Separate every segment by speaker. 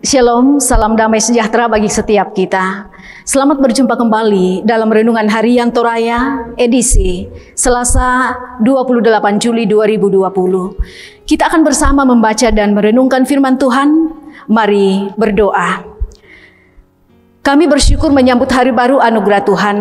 Speaker 1: Shalom, salam damai sejahtera bagi setiap kita. Selamat berjumpa kembali dalam Renungan Harian Toraya edisi Selasa 28 Juli 2020. Kita akan bersama membaca dan merenungkan firman Tuhan. Mari berdoa. Kami bersyukur menyambut hari baru anugerah Tuhan,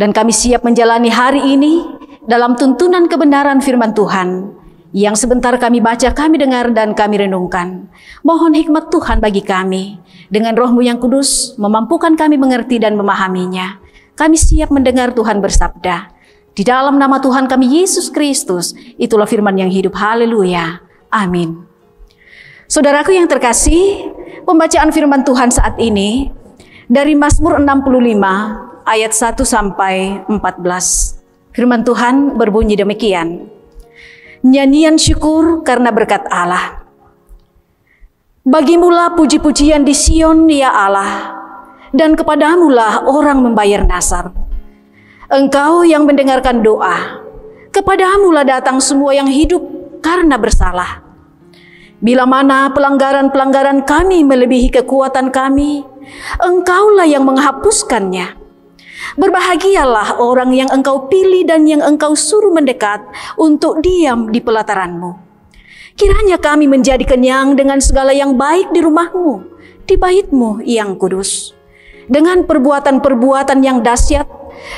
Speaker 1: dan kami siap menjalani hari ini dalam tuntunan kebenaran firman Tuhan yang sebentar kami baca, kami dengar, dan kami renungkan. Mohon hikmat Tuhan bagi kami. Dengan Roh-Mu yang kudus, memampukan kami mengerti dan memahaminya. Kami siap mendengar Tuhan bersabda. Di dalam nama Tuhan kami Yesus Kristus, itulah firman yang hidup. Haleluya. Amin. Saudaraku yang terkasih, pembacaan firman Tuhan saat ini dari Mazmur 65 ayat 1 sampai 14. Firman Tuhan berbunyi demikian. Nyanyian syukur karena berkat Allah. Bagimulah puji-pujian di Sion, ya Allah, dan kepadamulah orang membayar nasar. Engkau yang mendengarkan doa, kepadamulah datang semua yang hidup karena bersalah. Bila mana pelanggaran-pelanggaran kami melebihi kekuatan kami, Engkaulah yang menghapuskannya. Berbahagialah orang yang Engkau pilih dan yang Engkau suruh mendekat untuk diam di pelataran-Mu. Kiranya kami menjadi kenyang dengan segala yang baik di rumah-Mu, di bait-Mu yang kudus. Dengan perbuatan-perbuatan yang dahsyat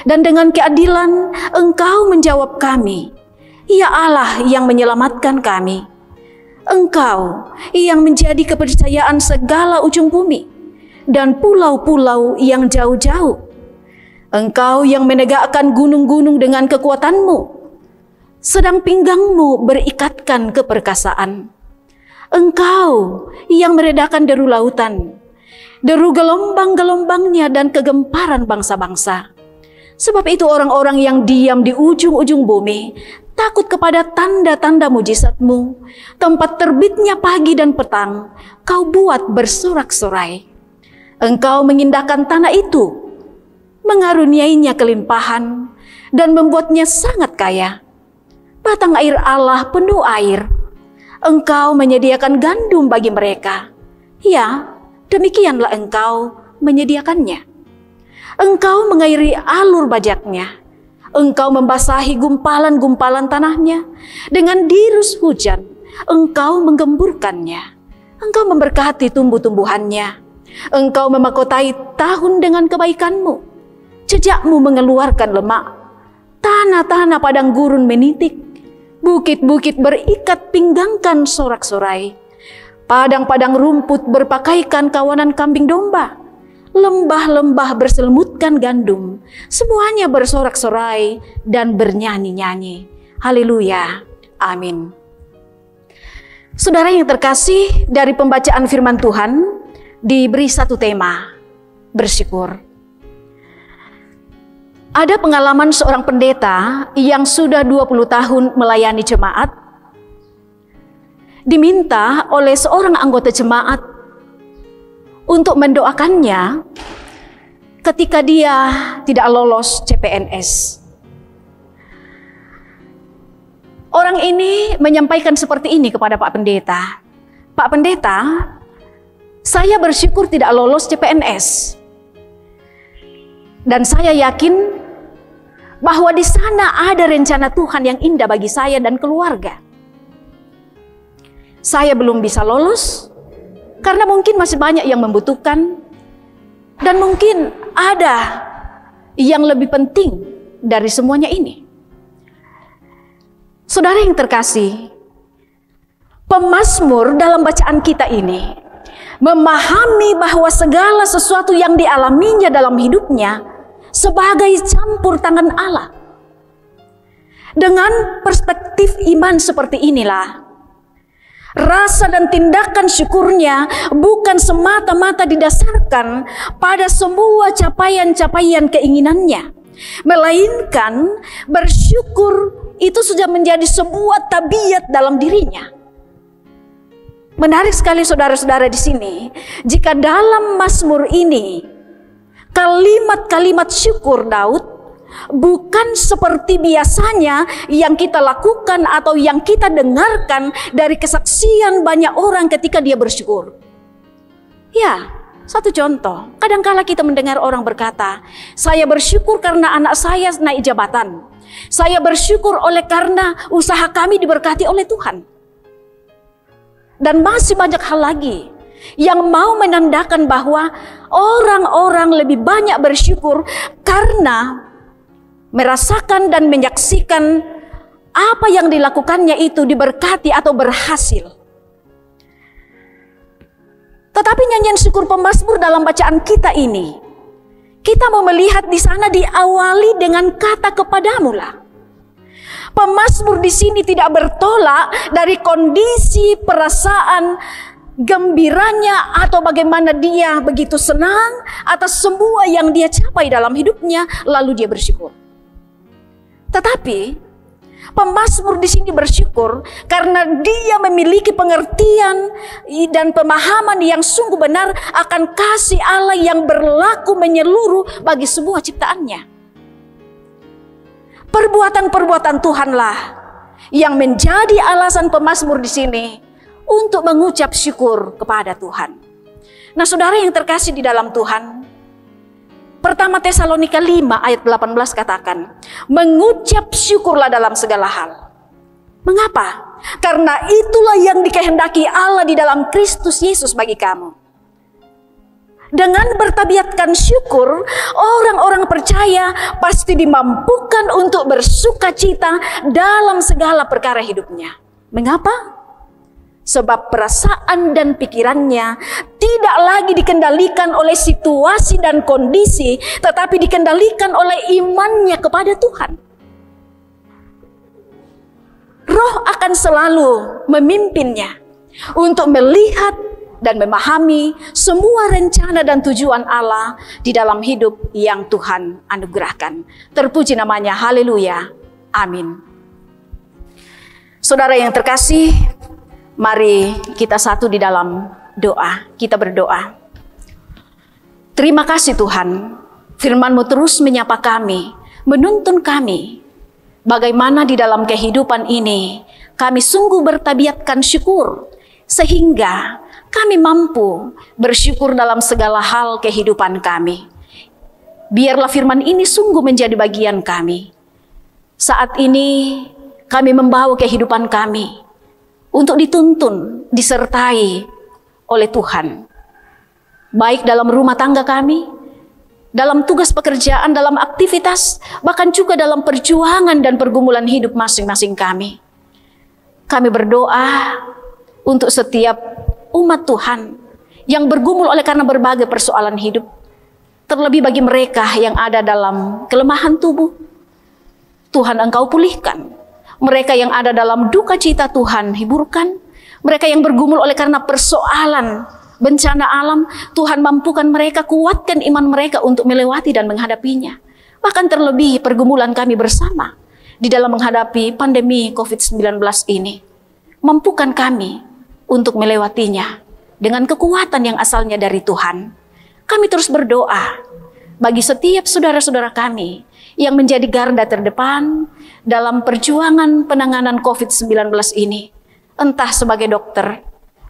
Speaker 1: dan dengan keadilan Engkau menjawab kami. Ya Allah yang menyelamatkan kami. Engkau yang menjadi kepercayaan segala ujung bumi dan pulau-pulau yang jauh-jauh. Engkau yang menegakkan gunung-gunung dengan kekuatan-Mu, sedang pinggang-Mu berikatkan keperkasaan. Engkau yang meredakan deru lautan, deru gelombang-gelombangnya dan kegemparan bangsa-bangsa. Sebab itu orang-orang yang diam di ujung-ujung bumi takut kepada tanda-tanda mujizat-Mu. Tempat terbitnya pagi dan petang, Kau buat bersorak-sorai. Engkau mengindahkan tanah itu, mengaruniainya kelimpahan, dan membuatnya sangat kaya. Batang air Allah penuh air. Engkau menyediakan gandum bagi mereka. Ya, demikianlah Engkau menyediakannya. Engkau mengairi alur bajaknya. Engkau membasahi gumpalan-gumpalan tanahnya. Dengan dirus hujan, Engkau menggemburkannya. Engkau memberkati tumbuh-tumbuhannya. Engkau memahkotai tahun dengan kebaikan-Mu. Jejak-Mu mengeluarkan lemak, tanah-tanah padang gurun menitik, bukit-bukit berikat pinggangkan sorak-sorai, padang-padang rumput berpakaikan kawanan kambing domba, lembah-lembah berselimutkan gandum, semuanya bersorak-sorai dan bernyanyi-nyanyi. Haleluya, amin. Saudara yang terkasih, dari pembacaan firman Tuhan diberi satu tema, bersyukur. Ada pengalaman seorang pendeta yang sudah 20 tahun melayani jemaat, diminta oleh seorang anggota jemaat untuk mendoakannya ketika dia tidak lolos CPNS. Orang ini menyampaikan seperti ini kepada Pak Pendeta. Pak Pendeta, saya bersyukur tidak lolos CPNS. Dan saya yakin bahwa di sana ada rencana Tuhan yang indah bagi saya dan keluarga. Saya belum bisa lolos karena mungkin masih banyak yang membutuhkan, dan mungkin ada yang lebih penting dari semuanya ini. Saudara yang terkasih, pemazmur dalam bacaan kita ini memahami bahwa segala sesuatu yang dialaminya dalam hidupnya sebagai campur tangan Allah. Dengan perspektif iman seperti inilah, rasa dan tindakan syukurnya bukan semata-mata didasarkan pada semua capaian-capaian keinginannya, melainkan bersyukur itu sudah menjadi sebuah tabiat dalam dirinya. Menarik sekali saudara-saudara di sini, jika dalam Mazmur ini kalimat-kalimat syukur Daud bukan seperti biasanya yang kita lakukan atau yang kita dengarkan dari kesaksian banyak orang ketika dia bersyukur. Ya, satu contoh, kadangkala kita mendengar orang berkata, saya bersyukur karena anak saya naik jabatan. Saya bersyukur karena usaha kami diberkati oleh Tuhan. Dan masih banyak hal lagi yang mau menandakan bahwa orang-orang lebih banyak bersyukur karena merasakan dan menyaksikan apa yang dilakukannya itu diberkati atau berhasil. Tetapi nyanyian syukur pemazmur dalam bacaan kita ini, kita mau melihat di sana diawali dengan kata kepadamulah. Pemazmur di sini tidak bertolak dari kondisi perasaan gembiranya atau bagaimana dia begitu senang atas semua yang dia capai dalam hidupnya, lalu dia bersyukur. Tetapi pemazmur di sini bersyukur karena dia memiliki pengertian dan pemahaman yang sungguh benar akan kasih Allah yang berlaku menyeluruh bagi semua ciptaannya. Perbuatan-perbuatan Tuhanlah yang menjadi alasan pemazmur di sini untuk mengucap syukur kepada Tuhan. Nah, saudara yang terkasih di dalam Tuhan, pertama Tesalonika 5 ayat 18 katakan, mengucap syukurlah dalam segala hal. Mengapa? Karena itulah yang dikehendaki Allah di dalam Kristus Yesus bagi kamu. Dengan bertabiatkan syukur, orang-orang percaya pasti dimampukan untuk bersuka cita dalam segala perkara hidupnya. Mengapa? Sebab perasaan dan pikirannya tidak lagi dikendalikan oleh situasi dan kondisi, tetapi dikendalikan oleh imannya kepada Tuhan. Roh akan selalu memimpinnya untuk melihat dan memahami semua rencana dan tujuan Allah di dalam hidup yang Tuhan anugerahkan. Terpuji namanya, haleluya, amin. Saudara yang terkasih, mari kita satu di dalam doa, kita berdoa. Terima kasih Tuhan, firman-Mu terus menyapa kami, menuntun kami. Bagaimana di dalam kehidupan ini, kami sungguh bertabiatkan syukur, sehingga kami mampu bersyukur dalam segala hal kehidupan kami. Biarlah firman ini sungguh menjadi bagian kami. Saat ini kami membawa kehidupan kami untuk dituntun, disertai oleh Tuhan. Baik dalam rumah tangga kami, dalam tugas pekerjaan, dalam aktivitas, bahkan juga dalam perjuangan dan pergumulan hidup masing-masing kami. Kami berdoa untuk setiap umat Tuhan yang bergumul oleh karena berbagai persoalan hidup. Terlebih bagi mereka yang ada dalam kelemahan tubuh, Tuhan Engkau pulihkan. Mereka yang ada dalam duka cita, Tuhan hiburkan. Mereka yang bergumul oleh karena persoalan bencana alam, Tuhan mampukan mereka, kuatkan iman mereka untuk melewati dan menghadapinya. Bahkan terlebih pergumulan kami bersama di dalam menghadapi pandemi COVID-19 ini. Mampukan kami untuk melewatinya dengan kekuatan yang asalnya dari Tuhan. Kami terus berdoa bagi setiap saudara-saudara kami yang menjadi garda terdepan dalam perjuangan penanganan COVID-19 ini. Entah sebagai dokter,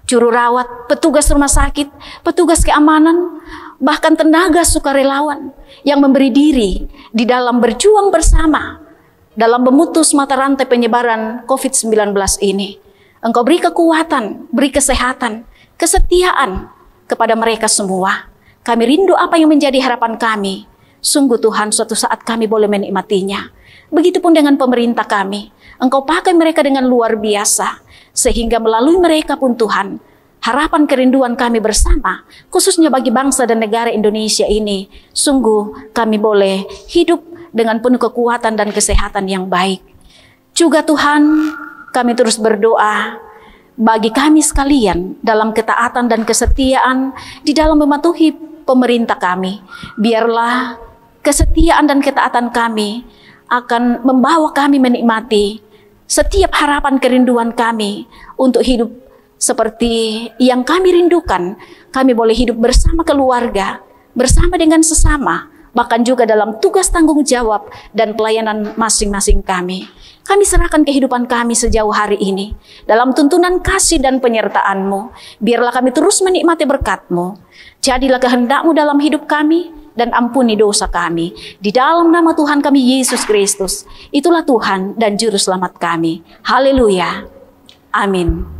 Speaker 1: juru rawat, petugas rumah sakit, petugas keamanan, bahkan tenaga sukarelawan yang memberi diri di dalam berjuang bersama dalam memutus mata rantai penyebaran COVID-19 ini. Engkau beri kekuatan, beri kesehatan, kesetiaan kepada mereka semua. Kami rindu apa yang menjadi harapan kami. Sungguh Tuhan, suatu saat kami boleh menikmatinya. Begitupun dengan pemerintah kami. Engkau pakai mereka dengan luar biasa. Sehingga melalui mereka pun Tuhan, harapan kerinduan kami bersama, khususnya bagi bangsa dan negara Indonesia ini, sungguh kami boleh hidup dengan penuh kekuatan dan kesehatan yang baik. Juga Tuhan, kami terus berdoa bagi kami sekalian dalam ketaatan dan kesetiaan di dalam mematuhi pemerintah kami. Biarlah kesetiaan dan ketaatan kami akan membawa kami menikmati setiap harapan kerinduan kami untuk hidup seperti yang kami rindukan. Kami boleh hidup bersama keluarga, bersama dengan sesama, bahkan juga dalam tugas tanggung jawab dan pelayanan masing-masing kami. Kami serahkan kehidupan kami sejauh hari ini dalam tuntunan kasih dan penyertaan-Mu. Biarlah kami terus menikmati berkat-Mu. Jadilah kehendak-Mu dalam hidup kami dan ampuni dosa kami. Di dalam nama Tuhan kami Yesus Kristus. Itulah Tuhan dan Juru Selamat kami. Haleluya. Amin.